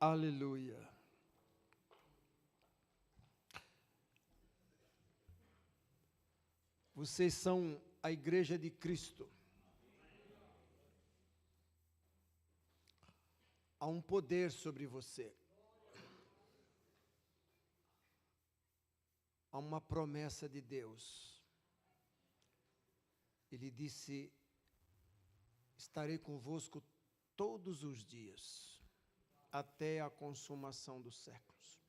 Aleluia. Vocês são a igreja de Cristo. Há um poder sobre você. Há uma promessa de Deus. Ele disse: estarei convosco todos os dias, até a consumação dos séculos.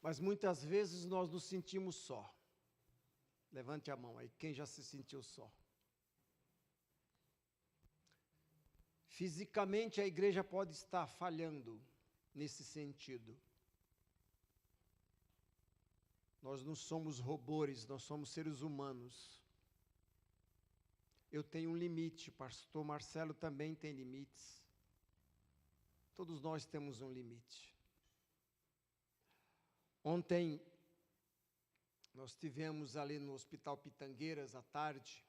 Mas muitas vezes nós nos sentimos só. Levante a mão aí, quem já se sentiu só? Fisicamente a igreja pode estar falhando nesse sentido. Nós não somos robôs, nós somos seres humanos. Eu tenho um limite, pastor Marcelo também tem limites. Todos nós temos um limite. Ontem, nós estivemos ali no Hospital Pitangueiras à tarde,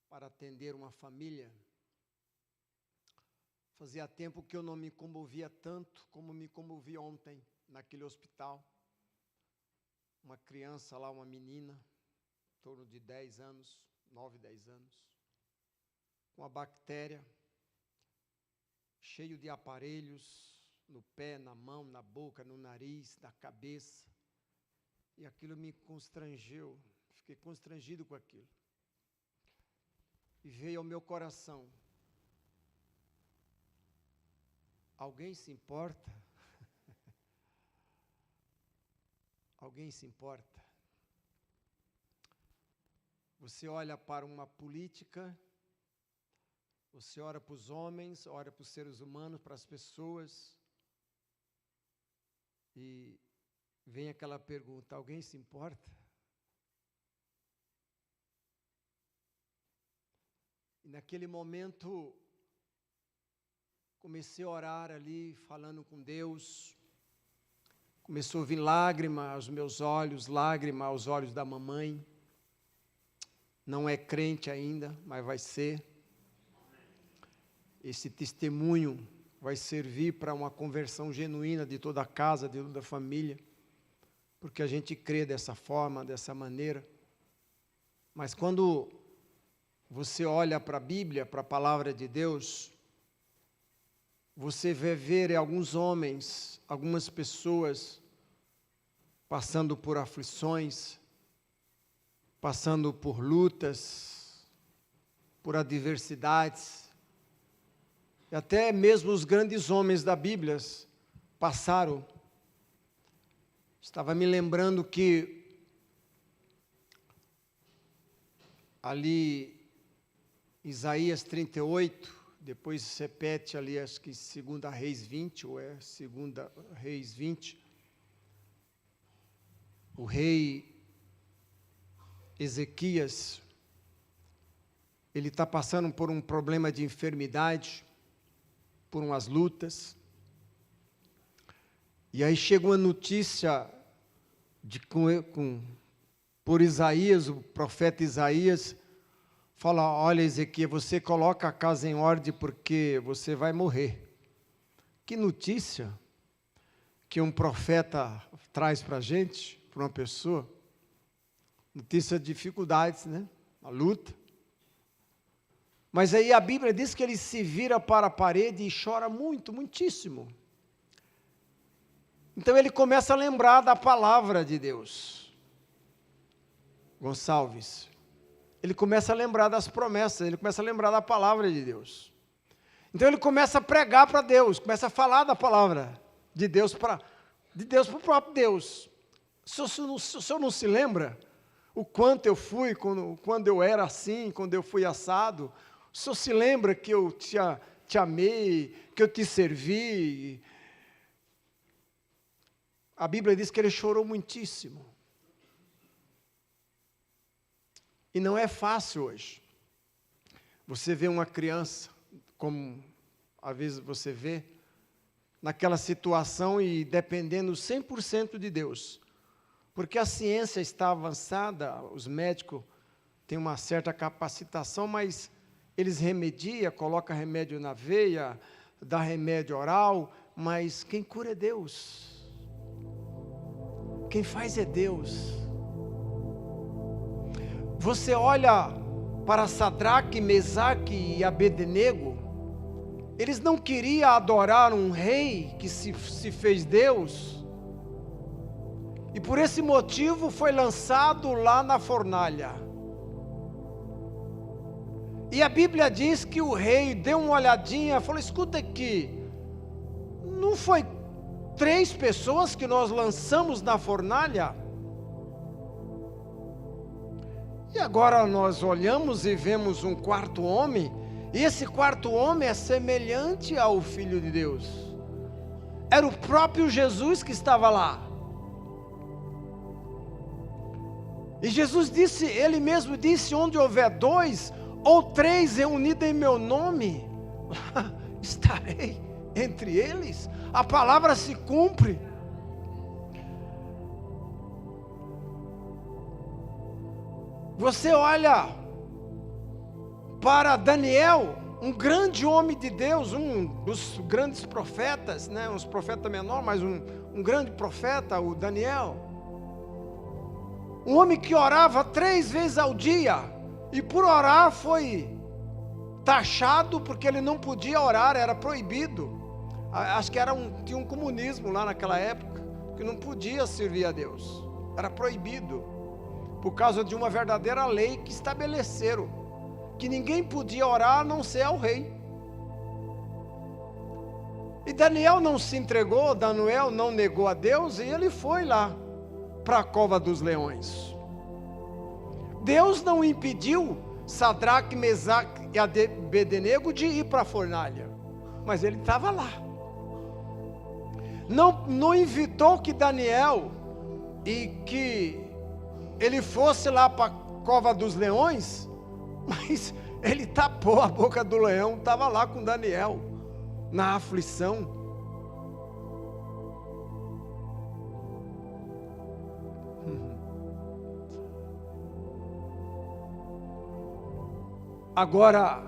para atender uma família. Fazia tempo que eu não me comovia tanto como me comovi ontem, naquele hospital. Uma criança lá, uma menina, em torno de 10 anos, 9, 10 anos, com a bactéria, cheio de aparelhos, no pé, na mão, na boca, no nariz, na cabeça. E aquilo me constrangeu, fiquei constrangido com aquilo. E veio ao meu coração: alguém se importa? Alguém se importa? Você olha para uma política, você ora para os homens, ora para os seres humanos, para as pessoas, e vem aquela pergunta: alguém se importa? E naquele momento, comecei a orar ali, falando com Deus. Começou a vir lágrima aos meus olhos, lágrima aos olhos da mamãe. Não é crente ainda, mas vai ser. Esse testemunho vai servir para uma conversão genuína de toda a casa, de toda a família, porque a gente crê dessa forma, dessa maneira. Mas quando você olha para a Bíblia, para a palavra de Deus, você vai ver alguns homens, algumas pessoas passando por aflições, passando por lutas, por adversidades. E até mesmo os grandes homens da Bíblia passaram. Estava me lembrando que ali, Isaías 38, depois se repete ali, acho que 2 Reis 20, ou é 2 Reis 20, o rei Ezequias, ele está passando por um problema de enfermidade, por umas lutas, e aí chega uma notícia por Isaías, o profeta Isaías, fala: olha, Ezequias, você coloca a casa em ordem porque você vai morrer. Que notícia que um profeta traz para a gente, para uma pessoa. Notícia de dificuldades, né? A luta. Mas aí a Bíblia diz que ele se vira para a parede e chora muito, muitíssimo. Então ele começa a lembrar da palavra de Deus. Gonçalves. Ele começa a lembrar das promessas, ele começa a lembrar da palavra de Deus. Então ele começa a pregar para Deus, começa a falar da palavra de Deus para o próprio Deus. O senhor não se lembra o quanto eu fui, quando eu era assim, quando eu fui assado? O senhor se lembra que eu te amei, que eu te servi? A Bíblia diz que ele chorou muitíssimo. E não é fácil hoje. Você vê uma criança, como às vezes você vê, naquela situação e dependendo 100% de Deus. Porque a ciência está avançada, os médicos têm uma certa capacitação, mas eles remediam, colocam remédio na veia, dá remédio oral, mas quem cura é Deus. Quem faz é Deus. Você olha para Sadraque, Mesaque e Abednego, eles não queriam adorar um rei que se fez Deus, e por esse motivo foi lançado lá na fornalha. E a Bíblia diz que o rei deu uma olhadinha, falou: escuta aqui, não foi 3 pessoas que nós lançamos na fornalha? E agora nós olhamos e vemos um 4º homem, e esse 4º homem é semelhante ao Filho de Deus. Era o próprio Jesus que estava lá. E Jesus disse, ele mesmo disse: onde houver 2 ou 3 reunidos em meu nome, estarei entre eles. A palavra se cumpre. Você olha para Daniel, um grande homem de Deus, um dos grandes profetas, né? Uns profetas menor, mas um grande profeta, o Daniel. Um homem que orava 3 vezes ao dia, e por orar foi taxado, porque ele não podia orar, era proibido. Acho que tinha um comunismo lá naquela época, que não podia servir a Deus, era proibido, por causa de uma verdadeira lei que estabeleceram, que ninguém podia orar a não ser ao rei. E Daniel não se entregou, Daniel não negou a Deus, e ele foi lá para a cova dos leões. Deus não impediu Sadraque, Mesaque e Abednego de ir para a fornalha, mas ele estava lá. Não invitou que Daniel e que ele fosse lá para a cova dos leões, mas ele tapou a boca do leão, estava lá com Daniel, na aflição. Agora,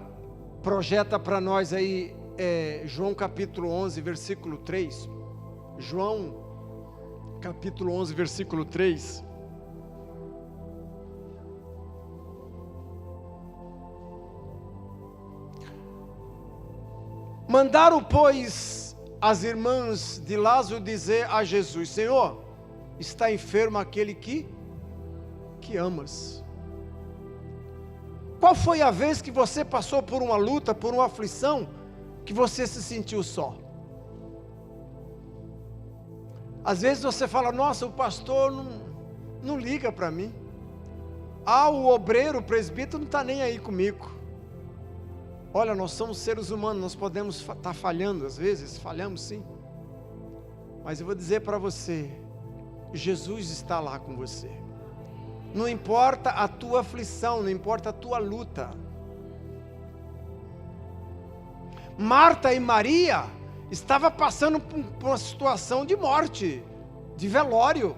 projeta para nós aí, João capítulo 11, versículo 3. João capítulo 11, versículo 3. Mandaram, pois, as irmãs de Lázaro dizer a Jesus: Senhor, está enfermo aquele que amas. Qual foi a vez que você passou por uma luta, por uma aflição, que você se sentiu só? Às vezes você fala: nossa, o pastor não liga para mim. O obreiro, o presbítero não está nem aí comigo. Olha, nós somos seres humanos, nós podemos estar falhando, às vezes, falhamos sim. Mas eu vou dizer para você, Jesus está lá com você. Não importa a tua aflição, não importa a tua luta. Marta e Maria estavam passando por uma situação de morte, de velório,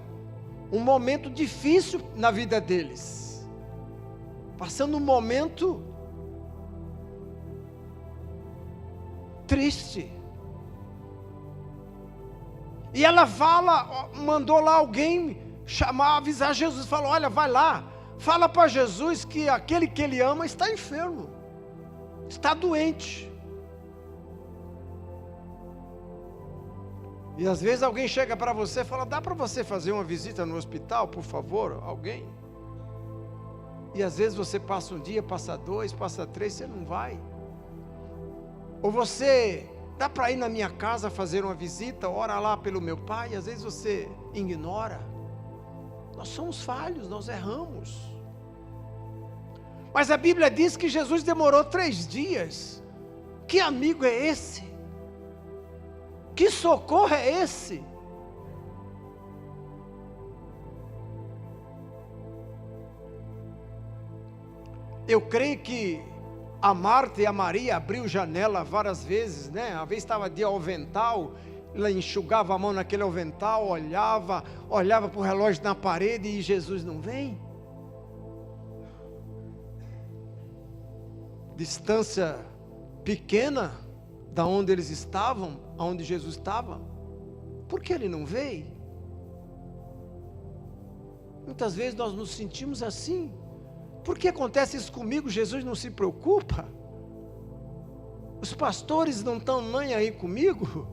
um momento difícil na vida deles, passando um momento triste. E ela mandou lá alguém avisar Jesus, falou: olha, vai lá, fala para Jesus que aquele que ele ama está enfermo, está doente. E às vezes alguém chega para você e fala: dá para você fazer uma visita no hospital, por favor? Alguém? E às vezes você passa um dia, passa 2, passa 3, você não vai. Ou você: dá para ir na minha casa fazer uma visita, ora lá pelo meu pai? E às vezes você ignora. Nós somos falhos, nós erramos. Mas a Bíblia diz que Jesus demorou 3 dias. Que amigo é esse? Que socorro é esse? Eu creio que a Marta e a Maria abriu janela várias vezes, né? Uma vez estava de avental, ela enxugava a mão naquele avental, olhava para o relógio na parede e Jesus não vem. Distância pequena, da onde eles estavam, aonde Jesus estava? Por que ele não veio? Muitas vezes nós nos sentimos assim. Por que acontece isso comigo? Jesus não se preocupa? Os pastores não estão nem aí comigo?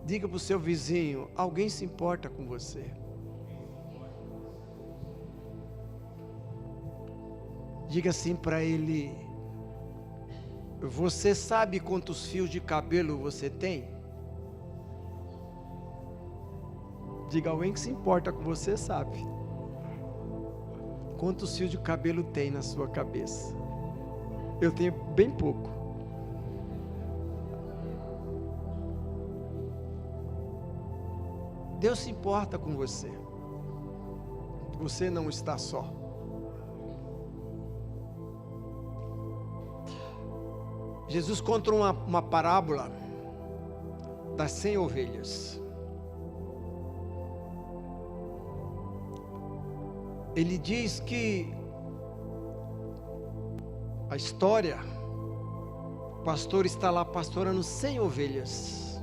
Diga para o seu vizinho: alguém se importa com você. Diga assim para ele: você sabe quantos fios de cabelo você tem? Diga: alguém que se importa com você sabe quantos fios de cabelo tem na sua cabeça. Eu tenho bem pouco. Deus se importa com você. Você não está só. Jesus conta uma parábola das 100 ovelhas. Ele diz que a história, o pastor está lá pastorando 100 ovelhas.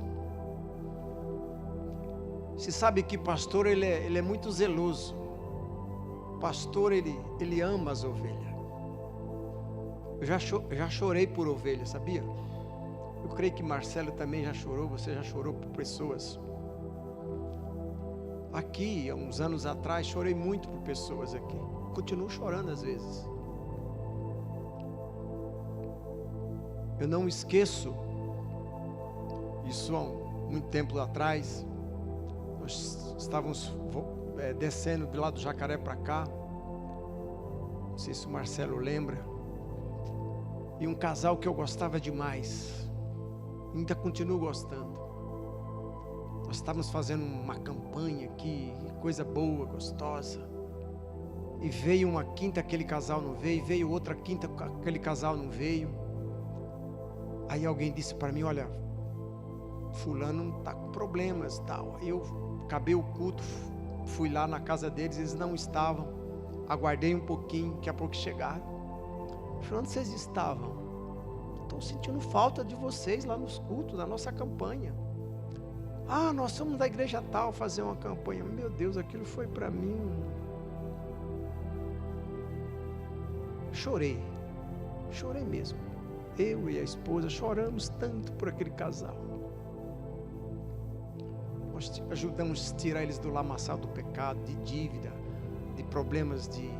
Você sabe que pastor ele é muito zeloso. Pastor ele ama as ovelhas. Eu já chorei por ovelhas, sabia? Eu creio que Marcelo também já chorou. Você já chorou por pessoas. Aqui, há uns anos atrás, chorei muito por pessoas aqui. Continuo chorando às vezes. Eu não esqueço isso há muito tempo atrás. Nós estávamos descendo de lá do Jacaré para cá. Não sei se o Marcelo lembra. E um casal que eu gostava demais. Ainda continuo gostando. Nós estávamos fazendo uma campanha aqui, coisa boa, gostosa. E veio uma quinta, aquele casal não veio. Veio outra quinta, aquele casal não veio. Aí alguém disse para mim: olha, fulano está com problemas, tal. Aí eu acabei o culto, fui lá na casa deles, eles não estavam. Aguardei um pouquinho, daqui a pouco chegaram. Falei: onde vocês estavam? Estou sentindo falta de vocês lá nos cultos, na nossa campanha. Ah, nós somos da igreja tal, fazer uma campanha. Meu Deus, aquilo foi para mim. Chorei mesmo. Eu e a esposa choramos tanto por aquele casal. Nós ajudamos a tirar eles do lamaçal do pecado, de dívida, de problemas de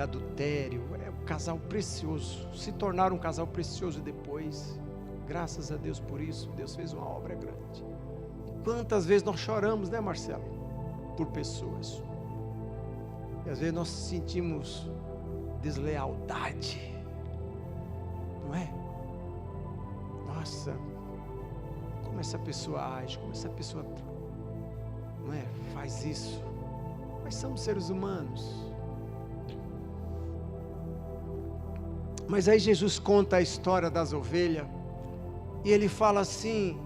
adultério. É um casal precioso. Se tornaram um casal precioso depois. Graças a Deus por isso. Deus fez uma obra grande. Quantas vezes nós choramos, né, Marcelo? Por pessoas. E às vezes nós sentimos deslealdade. Não é? Nossa, como essa pessoa age, como essa pessoa, não é? Faz isso. Nós somos seres humanos. Mas aí Jesus conta a história das ovelhas. E ele fala assim: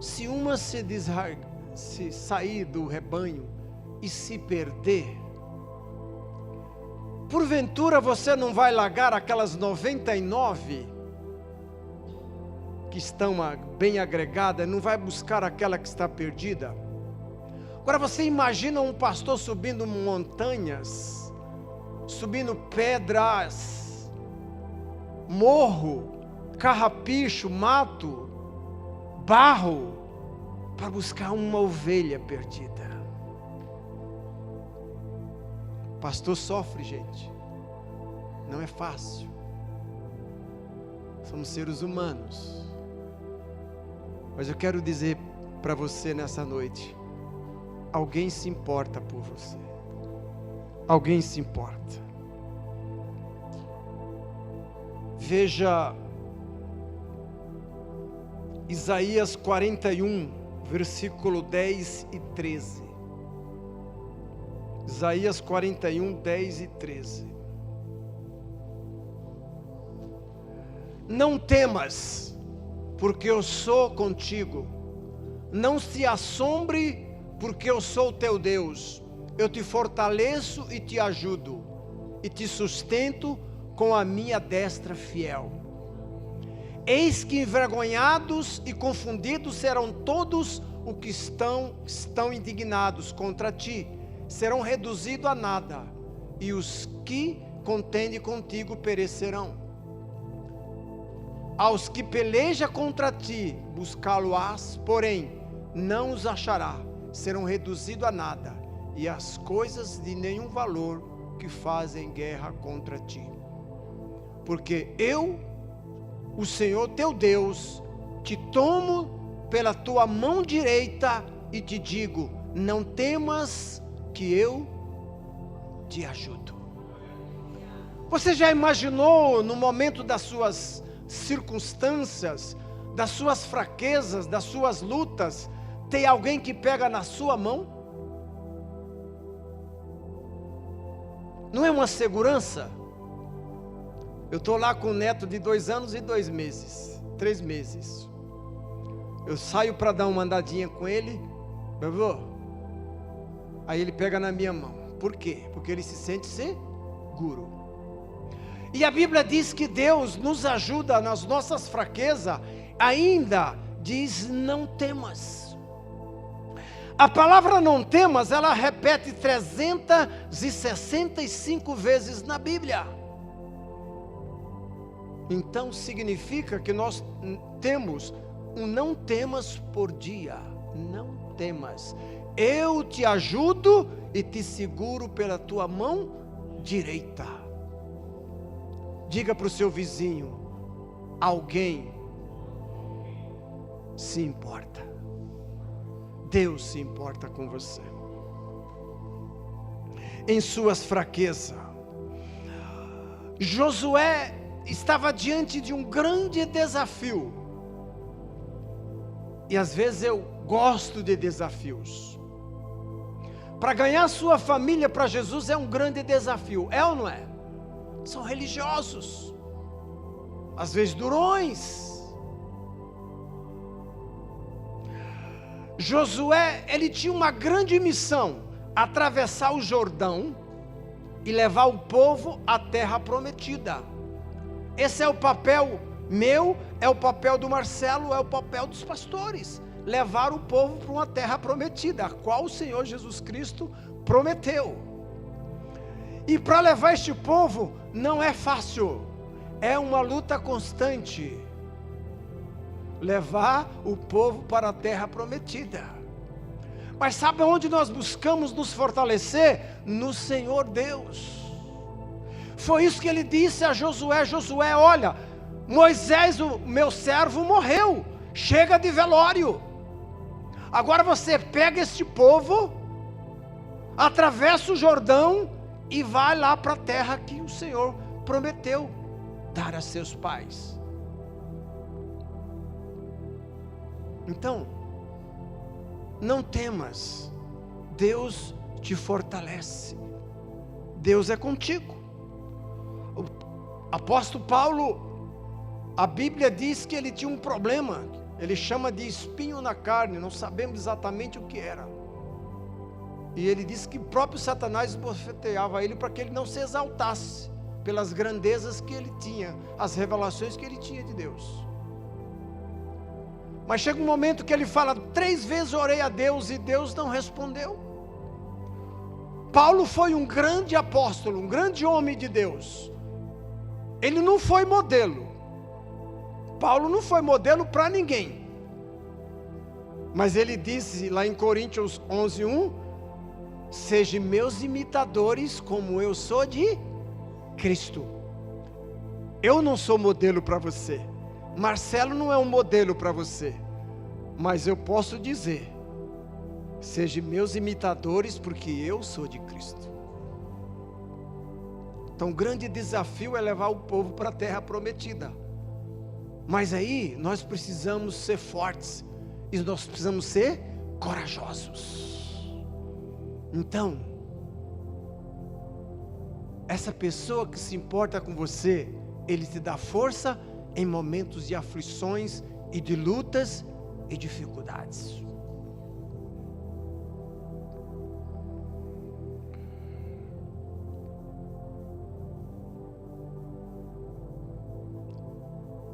se uma se sair do rebanho e se perder, porventura você não vai largar aquelas 99 que estão bem agregadas, não vai buscar aquela que está perdida? Agora você imagina um pastor subindo montanhas, subindo pedras, morro, carrapicho, mato, barro, para buscar uma ovelha perdida. O pastor sofre, gente. Não é fácil. Somos seres humanos. Mas eu quero dizer para você nessa noite: alguém se importa por você. Alguém se importa. Veja Isaías 41, versículo 10 e 13. Isaías 41, 10 e 13. Não temas, porque eu sou contigo. Não se assombre, porque eu sou teu Deus. Eu te fortaleço e te ajudo, e te sustento com a minha destra fiel. Eis que envergonhados e confundidos serão todos os que estão indignados contra ti, serão reduzidos a nada, e os que contendem contigo perecerão. Aos que peleja contra ti, buscá-lo-ás, porém não os achará, serão reduzidos a nada, e as coisas de nenhum valor que fazem guerra contra ti. Porque eu, o Senhor teu Deus, te tomo pela tua mão direita e te digo: não temas, que eu te ajudo. Você já imaginou no momento das suas circunstâncias, das suas fraquezas, das suas lutas, ter alguém que pega na sua mão? Não é uma segurança? Eu estou lá com um neto de 2 anos e 2 meses, 3 meses. Eu saio para dar uma andadinha com ele, vovô. Aí ele pega na minha mão. Por quê? Porque ele se sente seguro. E a Bíblia diz que Deus nos ajuda nas nossas fraquezas, ainda diz: não temas. A palavra não temas, ela repete 365 vezes na Bíblia. Então significa que nós temos um não temas por dia. Não temas. Eu te ajudo e te seguro pela tua mão direita. Diga para o seu vizinho: alguém se importa. Deus se importa com você. Em suas fraquezas, Josué estava diante de um grande desafio. E às vezes eu gosto de desafios. Para ganhar sua família para Jesus é um grande desafio, é ou não é? São religiosos, às vezes durões. Josué, ele tinha uma grande missão: atravessar o Jordão e levar o povo à terra prometida. Esse é o papel meu, é o papel do Marcelo, é o papel dos pastores: levar o povo para uma terra prometida, a qual o Senhor Jesus Cristo prometeu. E para levar este povo não é fácil, é uma luta constante. Levar o povo para a terra prometida. Mas sabe onde nós buscamos nos fortalecer? No Senhor Deus. Foi isso que ele disse a Josué: Josué, olha, Moisés, o meu servo, morreu, chega de velório. Agora você pega este povo, atravessa o Jordão e vai lá para a terra que o Senhor prometeu dar a seus pais. Então, não temas, Deus te fortalece, Deus é contigo. O apóstolo Paulo, a Bíblia diz que ele tinha um problema, ele chama de espinho na carne, não sabemos exatamente o que era. E ele disse que o próprio Satanás bofeteava ele para que ele não se exaltasse pelas grandezas que ele tinha, as revelações que ele tinha de Deus. Mas chega um momento que ele fala: 3 vezes orei a Deus e Deus não respondeu. Paulo foi um grande apóstolo, um grande homem de Deus. Ele não foi modelo. Paulo não foi modelo para ninguém. Mas ele disse lá em Coríntios 11:1: sejam meus imitadores como eu sou de Cristo. Eu não sou modelo para você. Marcelo não é um modelo para você, mas eu posso dizer: sejam meus imitadores, porque eu sou de Cristo. Então o grande desafio é levar o povo para a terra prometida. Mas aí nós precisamos ser fortes, e nós precisamos ser corajosos. Então, essa pessoa que se importa com você, ele te dá força em momentos de aflições e de lutas e dificuldades.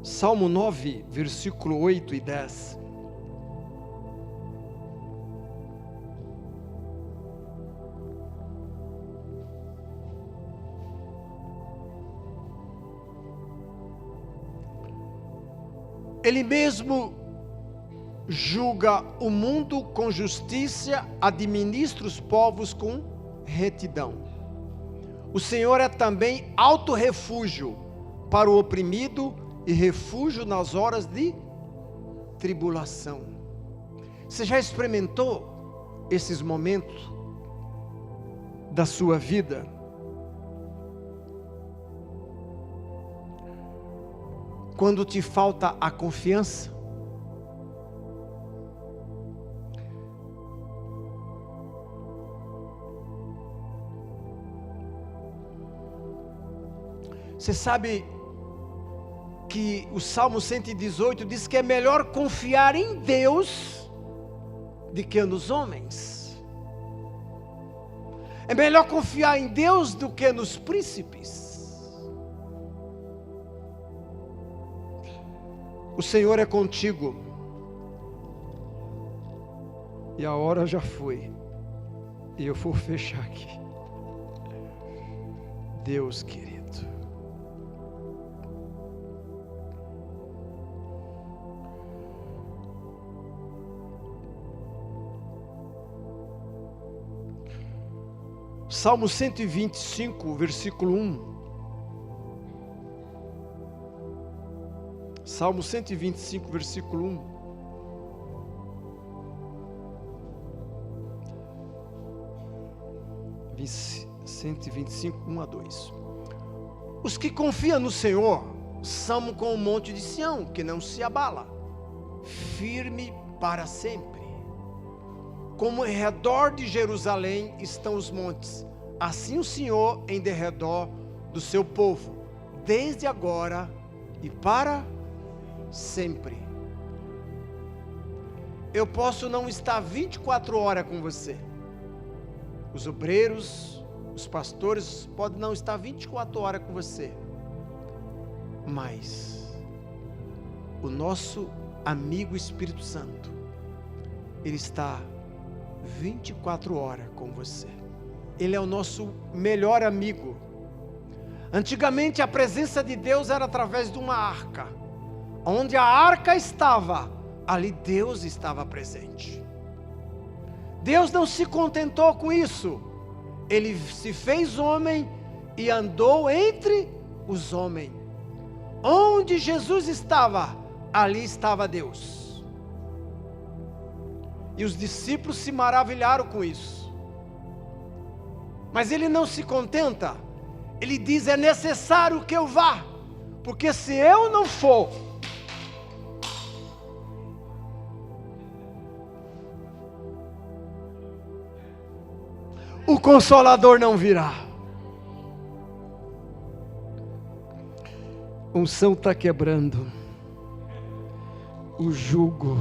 Salmo 9, versículo 8 e 10. Ele mesmo julga o mundo com justiça, administra os povos com retidão. O Senhor é também alto refúgio para o oprimido e refúgio nas horas de tribulação. Você já experimentou esses momentos da sua vida? Quando te falta a confiança? Você sabe que o Salmo 118 diz que é melhor confiar em Deus do que nos homens. É melhor confiar em Deus do que nos príncipes. O Senhor é contigo. E a hora já foi. E eu vou fechar aqui. Deus querido. Salmo 125, versículo 1. Salmo 125, versículo 1. Salmo 125, 1 a 2. Os que confiam no Senhor são como o monte de Sião, que não se abala, firme para sempre. Como em redor de Jerusalém estão os montes, assim o Senhor em derredor do seu povo, desde agora e para sempre. Eu posso não estar 24 horas com você. Os obreiros, os pastores podem não estar 24 horas com você. Mas o nosso amigo Espírito Santo, ele está 24 horas com você. Ele é o nosso melhor amigo. Antigamente a presença de Deus era através de uma arca. Onde a arca estava, ali Deus estava presente. Deus não se contentou com isso. Ele se fez homem e andou entre os homens. Onde Jesus estava, ali estava Deus. E os discípulos se maravilharam com isso. Mas ele não se contenta. Ele diz: é necessário que eu vá, porque se eu não for, o Consolador não virá. Unção está quebrando o jugo.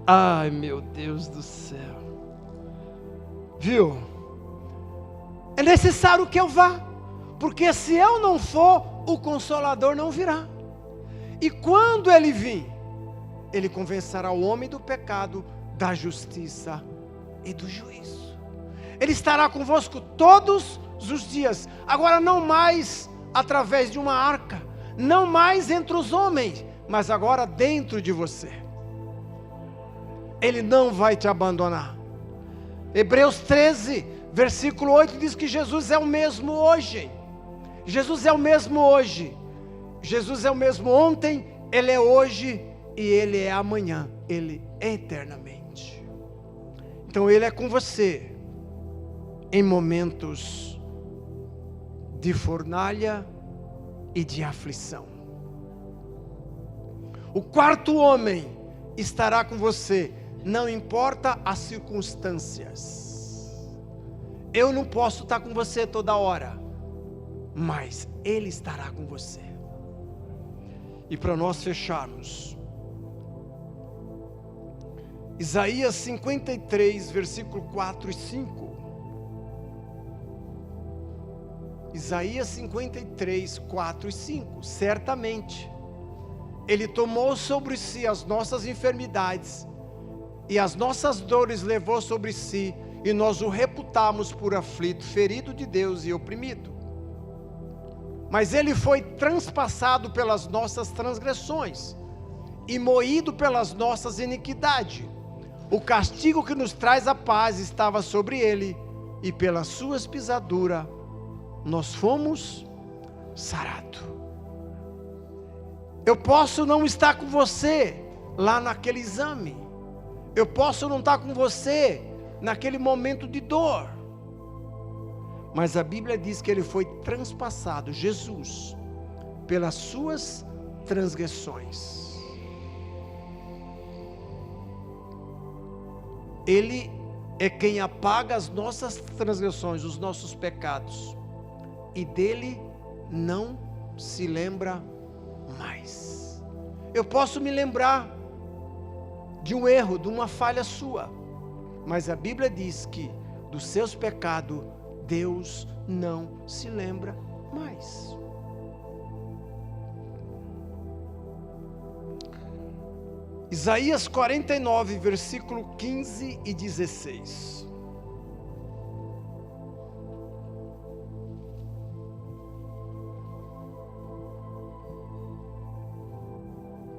Ai, meu Deus do céu. Viu? É necessário que eu vá, porque se eu não for, o Consolador não virá. E quando ele vir, ele convencerá o homem do pecado, da justiça e do juízo. Ele estará convosco todos os dias. Agora não mais através de uma arca, não mais entre os homens, mas agora dentro de você. Ele não vai te abandonar. Hebreus 13, versículo 8 diz que Jesus é o mesmo hoje. Jesus é o mesmo hoje. Jesus é o mesmo ontem, Ele é hoje e Ele é amanhã. Ele é eternamente. Então Ele é com você em momentos de fornalha e de aflição. O quarto homem estará com você, não importa as circunstâncias. Eu não posso estar com você toda hora, mas Ele estará com você. E para nós fecharmos, Isaías 53, versículo 4 e 5. Isaías 53, 4 e 5. Certamente Ele tomou sobre si as nossas enfermidades e as nossas dores levou sobre si, e nós o reputamos por aflito, ferido de Deus e oprimido. Mas ele foi transpassado pelas nossas transgressões e moído pelas nossas iniquidades. O castigo que nos traz a paz estava sobre ele, e pelas suas pisaduras nós fomos sarados. Eu posso não estar com você lá naquele exame. Eu posso não estar com você naquele momento de dor. Mas a Bíblia diz que ele foi transpassado, Jesus, pelas suas transgressões. Ele é quem apaga as nossas transgressões, os nossos pecados, e dele não se lembra mais. Eu posso me lembrar de um erro, de uma falha sua, mas a Bíblia diz que dos seus pecados Deus não se lembra mais. Isaías 49, versículo 15 e 16.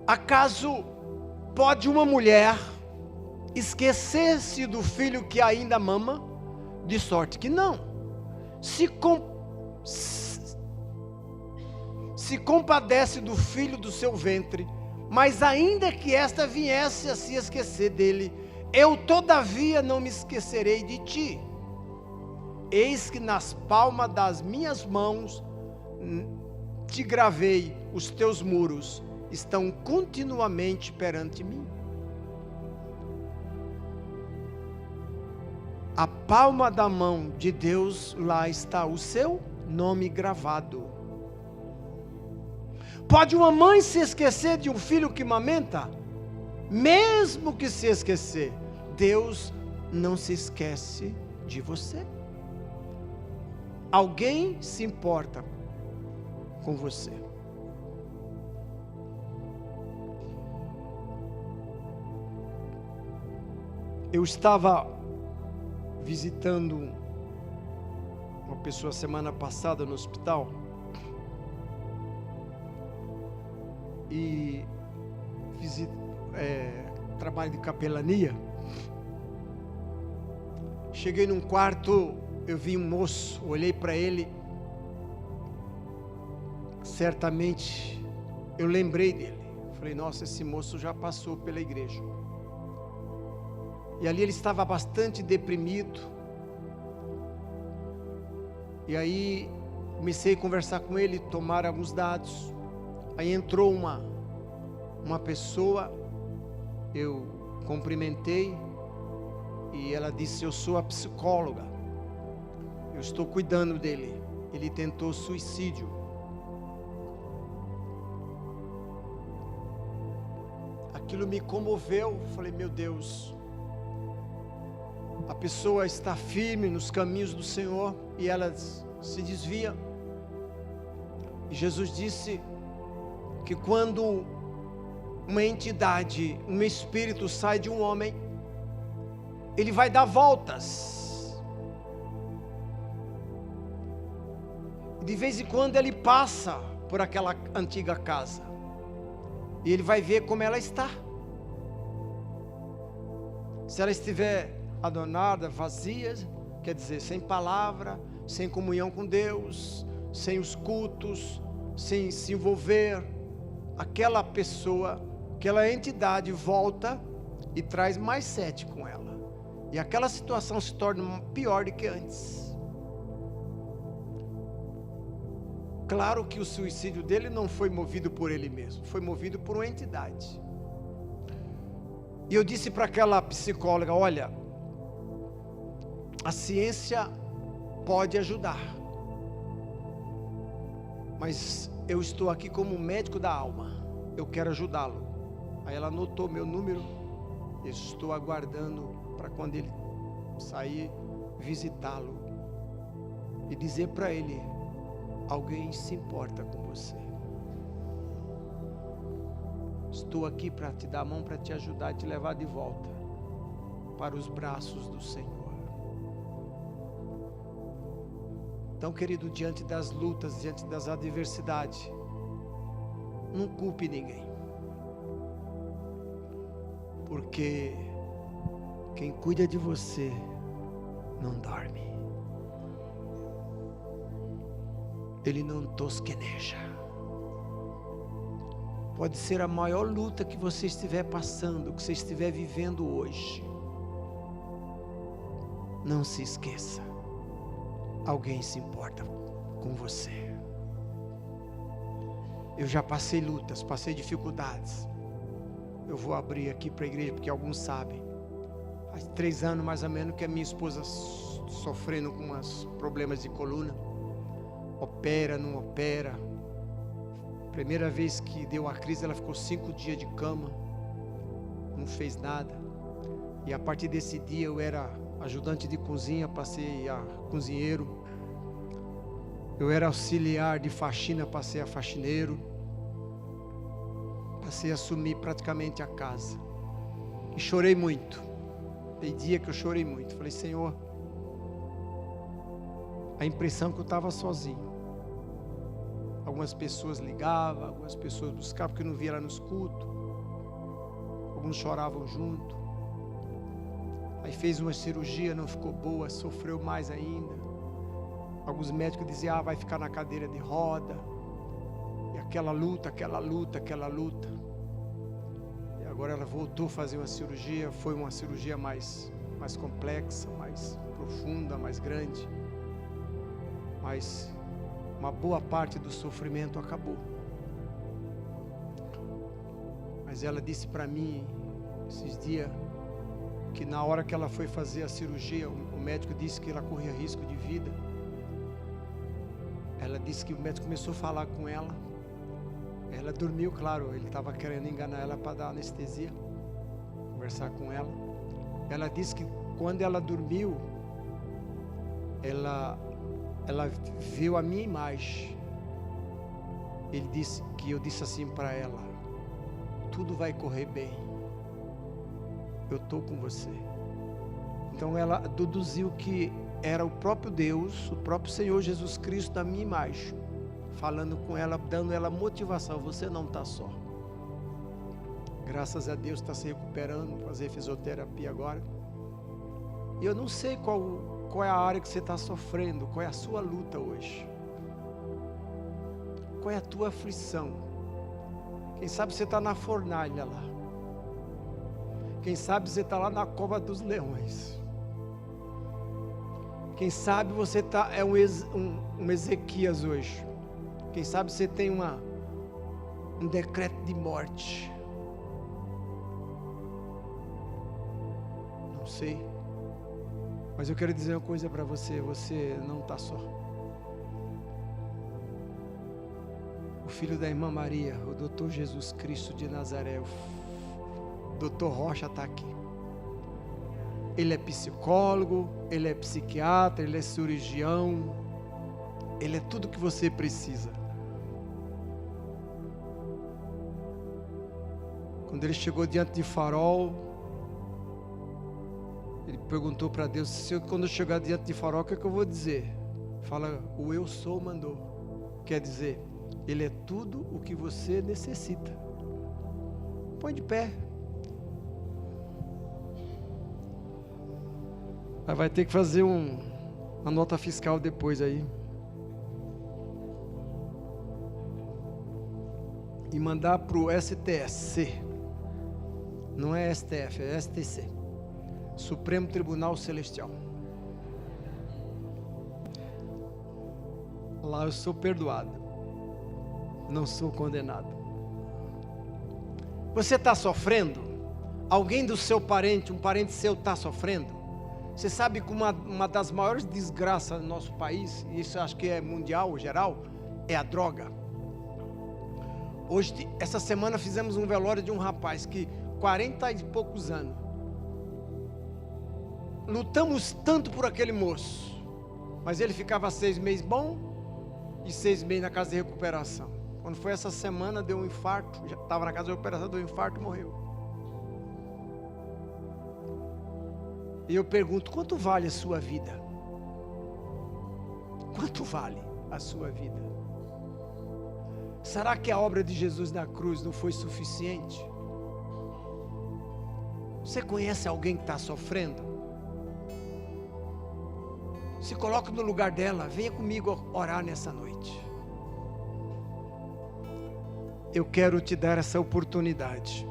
Acaso pode uma mulher esquecer-se do filho que ainda mama? De sorte que não. Se compadece do filho do seu ventre, mas ainda que esta viesse a se esquecer dele, eu todavia não me esquecerei de ti. Eis que nas palmas das minhas mãos te gravei, os teus muros estão continuamente perante mim. A palma da mão de Deus, lá está o seu nome gravado. Pode uma mãe se esquecer de um filho que amamenta? Mesmo que se esquecer, Deus não se esquece de você. Alguém se importa com você. Eu estava visitando uma pessoa semana passada no hospital e fiz trabalho de capelania. Cheguei num quarto, eu vi um moço, olhei para ele, certamente eu lembrei dele. Falei, nossa, esse moço já passou pela igreja. E ali ele estava bastante deprimido. E aí comecei a conversar com ele, tomar alguns dados. Aí entrou uma pessoa, eu cumprimentei e ela disse, eu sou a psicóloga, eu estou cuidando dele, ele tentou suicídio. Aquilo me comoveu, falei, meu Deus, a pessoa está firme nos caminhos do Senhor e ela se desvia. E Jesus disse que quando uma entidade, um espírito sai de um homem, ele vai dar voltas. De vez em quando ele passa por aquela antiga casa e ele vai ver como ela está. Se ela estiver adornada, vazia, quer dizer, sem palavra, sem comunhão com Deus, sem os cultos, sem se envolver, aquela pessoa, aquela entidade volta e traz mais 7 com ela, e aquela situação se torna pior do que antes. Claro que o suicídio dele não foi movido por ele mesmo, foi movido por uma entidade. E eu disse para aquela psicóloga, olha, a ciência pode ajudar, mas eu estou aqui como médico da alma, eu quero ajudá-lo. Aí ela anotou meu número, eu estou aguardando para quando ele sair, visitá-lo e dizer para ele, alguém se importa com você. Estou aqui para te dar a mão, para te ajudar e te levar de volta para os braços do Senhor. Então, querido, diante das lutas, diante das adversidades, não culpe ninguém. Porque quem cuida de você não dorme. Ele não tosqueneja. Pode ser a maior luta que você estiver passando, que você estiver vivendo hoje. Não se esqueça. Alguém se importa com você. Eu já passei lutas, passei dificuldades. Eu vou abrir aqui para a igreja, porque alguns sabem. Faz 3 anos mais ou menos que a minha esposa sofrendo com uns problemas de coluna. Opera, não opera. Primeira vez que deu a crise, ela ficou 5 dias de cama. Não fez nada. E a partir desse dia eu era ajudante de cozinha, passei a cozinheiro. Eu era auxiliar de faxina, passei a faxineiro. Passei a assumir praticamente a casa. E chorei muito. Tem dia que eu chorei muito. Falei, Senhor, a impressão que eu estava sozinho. Algumas pessoas ligavam, algumas pessoas buscavam, porque não via lá nos cultos. Alguns choravam junto. Aí fez uma cirurgia, não ficou boa, sofreu mais ainda. Alguns médicos diziam, vai ficar na cadeira de roda. E aquela luta. E agora ela voltou a fazer uma cirurgia. Foi uma cirurgia mais complexa, mais profunda, mais grande. Mas uma boa parte do sofrimento acabou. Mas ela disse para mim, esses dias, que na hora que ela foi fazer a cirurgia, o médico disse que ela corria risco de vida. Ela disse que o médico começou a falar com ela. Ela dormiu, claro, ele estava querendo enganar ela para dar anestesia, conversar com ela. Ela disse que quando ela dormiu, ela viu a minha imagem. Ele disse que eu disse assim para ela: tudo vai correr bem. Eu estou com você. Então ela deduziu que era o próprio Deus, o próprio Senhor Jesus Cristo na minha imagem, falando com ela, dando ela motivação. Você não está só. Graças a Deus está se recuperando, fazer fisioterapia agora. E eu não sei qual é a área que você está sofrendo, qual é a sua luta hoje, qual é a tua aflição. Quem sabe você está na fornalha lá, quem sabe você está lá na cova dos leões, quem sabe você está, um Ezequias hoje, quem sabe você tem um decreto de morte, não sei. Mas eu quero dizer uma coisa para você, você não está só. O filho da irmã Maria, o doutor Jesus Cristo de Nazaré, o doutor Rocha está aqui. Ele é psicólogo, ele é psiquiatra, ele é cirurgião, ele é tudo que você precisa. Quando ele chegou diante de Farol, ele perguntou para Deus, quando eu chegar diante de Farol, o que é que eu vou dizer? Fala, o eu sou mandou. Quer dizer, ele é tudo o que você necessita. Põe de pé. Vai ter que fazer uma nota fiscal depois aí. E mandar para o STC. Não é STF, é STC. Supremo Tribunal Celestial. Lá eu sou perdoado, não sou condenado. Você está sofrendo? Alguém do seu parente, um parente seu está sofrendo? Você sabe que uma das maiores desgraças do nosso país, e isso acho que é mundial, geral, é a droga. Hoje, essa semana fizemos um velório de um rapaz que 40 e poucos anos. Lutamos tanto por aquele moço, mas ele ficava 6 meses bom e 6 meses na casa de recuperação. Quando foi essa semana, deu um infarto, já estava na casa de operação, deu um infarto e morreu. E eu pergunto, quanto vale a sua vida? Quanto vale a sua vida? Será que a obra de Jesus na cruz não foi suficiente? Você conhece alguém que está sofrendo? Se coloque no lugar dela, venha comigo orar nessa noite. Eu quero te dar essa oportunidade.